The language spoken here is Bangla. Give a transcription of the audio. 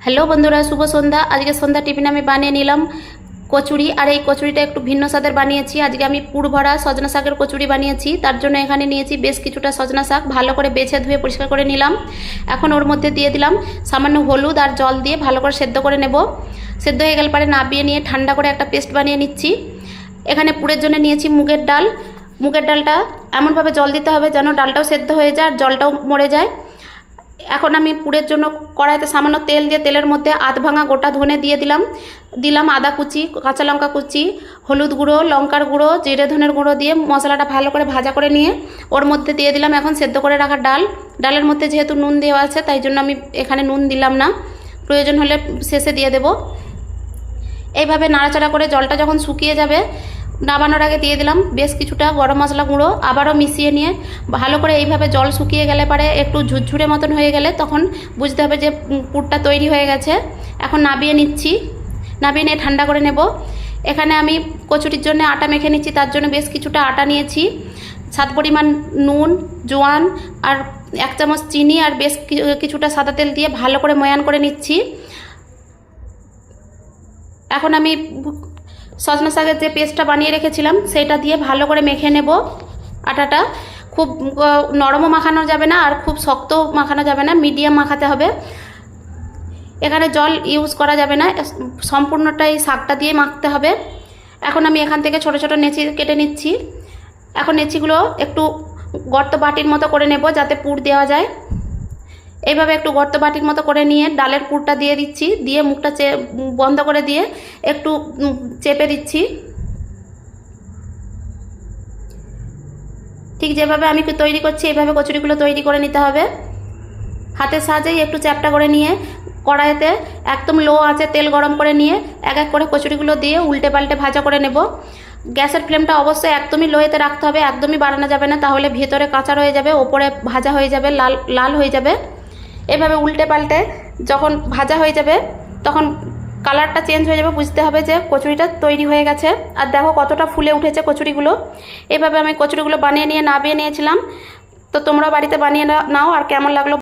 হ্যালো বন্ধুরা, শুভ সন্ধ্যা। আজকে সন্ধ্যা টিফিনে আমি বানিয়ে নিলাম কচুরি। আর এই কচুরিটা একটু ভিন্ন স্বাদের বানিয়েছি। আজকে আমি পুর ভরা সজনা শাকের কচুরি বানিয়েছি। তার জন্য এখানে নিয়েছি বেশ কিছুটা সজনা শাক, ভালো করে বেছে ধুয়ে পরিষ্কার করে নিলাম। এখন ওর মধ্যে দিয়ে দিলাম সামান্য হলুদ আর জল দিয়ে ভালো করে সেদ্ধ করে নেব। সেদ্ধ হয়ে গেলে পরে নাবিয়ে নিয়ে ঠান্ডা করে একটা পেস্ট বানিয়ে নিচ্ছি। এখানে পুরের জন্য নিয়েছি মুগের ডাল। মুগের ডালটা এমনভাবে জল দিতে হবে যেন ডালটাও সেদ্ধ হয়ে যায় আর জলটাও মরে যায়। এখন আমি পুরের জন্য কড়াইতে সামান্য তেল দিয়ে তেলের মধ্যে আধ ভাঙা গোটা ধনে দিয়ে দিলাম আদা কুচি, কাঁচা লঙ্কা কুচি, হলুদ গুঁড়ো, লঙ্কার গুঁড়ো, জিরে ধনের গুঁড়ো দিয়ে মশলাটা ভালো করে ভাজা করে নিয়ে ওর মধ্যে দিয়ে দিলাম এখন সেদ্ধ করে রাখা ডাল। ডালের মধ্যে যেহেতু নুন দেওয়া আছে তাই জন্য আমি এখানে নুন দিলাম না, প্রয়োজন হলে শেষে দিয়ে দেব। এইভাবে নাড়াচাড়া করে জলটা যখন শুকিয়ে যাবে নামানোর আগে দিয়ে দিলাম বেশ কিছুটা গরম মশলা গুঁড়ো। আবারও মিশিয়ে নিয়ে ভালো করে এইভাবে জল শুকিয়ে গেলে পরে একটু ঝুরঝুরে মতন হয়ে গেলে তখন বুঝতে হবে যে পুরটা তৈরি হয়ে গেছে। এখন নাবিয়ে নিচ্ছি, নাবিয়ে নিয়ে ঠান্ডা করে নেব। এখানে আমি কচুরির জন্য আটা মেখে নিচ্ছি। তার জন্য বেশ কিছুটা আটা নিয়েছি, স্বাদ পরিমাণ নুন, জোয়ান আর 1 চামচ চিনি আর বেশ কিছুটা সাদা তেল দিয়ে ভালো করে ময়ান করে নিচ্ছি। এখন আমি সজনা শাকের যে পেস্টটা বানিয়ে রেখেছিলাম সেটা দিয়ে ভালো করে মেখে নেব। আটাটা খুব নরমও মাখানো যাবে না আর খুব শক্তও মাখানো যাবে না, মিডিয়াম মাখাতে হবে। এখানে জল ইউজ করা যাবে না, সম্পূর্ণটাই শাকটা দিয়ে মাখতে হবে। এখন আমি এখান থেকে ছোট ছোট নেচি কেটে নিচ্ছি। এখন নেচিগুলো একটু গর্ত বাটির মতো করে নেব যাতে পুর দেওয়া যায়। এইভাবে একটু গর্ত বাটির মতো করে নিয়ে ডালের পুরটা দিয়ে দিচ্ছি, দিয়ে মুখটা বন্ধ করে দিয়ে একটু চেপে দিচ্ছি। ঠিক যেভাবে আমি তৈরি করছি এইভাবে কচুরিগুলো তৈরি করে নিতে হবে। হাতের সাহায্যেই একটু চ্যাপটা করে নিয়ে কড়াইতে একদম লো আঁচে তেল গরম করে নিয়ে এক এক করে কচুরিগুলো দিয়ে উল্টে পাল্টে ভাজা করে নেব। গ্যাসের ফ্লেমটা অবশ্যই একদমই লোয়েতে রাখতে হবে, একদমই বাড়ানো যাবে না, তাহলে ভেতরে কাঁচা রয়ে যাবে, ওপরে ভাজা হয়ে যাবে, লাল লাল হয়ে যাবে। এভাবে উল্টে পাল্টে যখন ভাজা হয়ে যাবে তখন কালারটা চেঞ্জ হয়ে যাবে, বুঝতে হবে যে কচুরিটা তৈরি হয়ে গেছে। আর দেখো কতটা ফুলে উঠেছে কচুরিগুলো। এভাবে আমি কচুরিগুলো বানিয়ে নিয়ে নাবিয়ে নিয়েছিলাম। তো তোমরা বাড়িতে বানিয়ে নাও আর কেমন লাগলো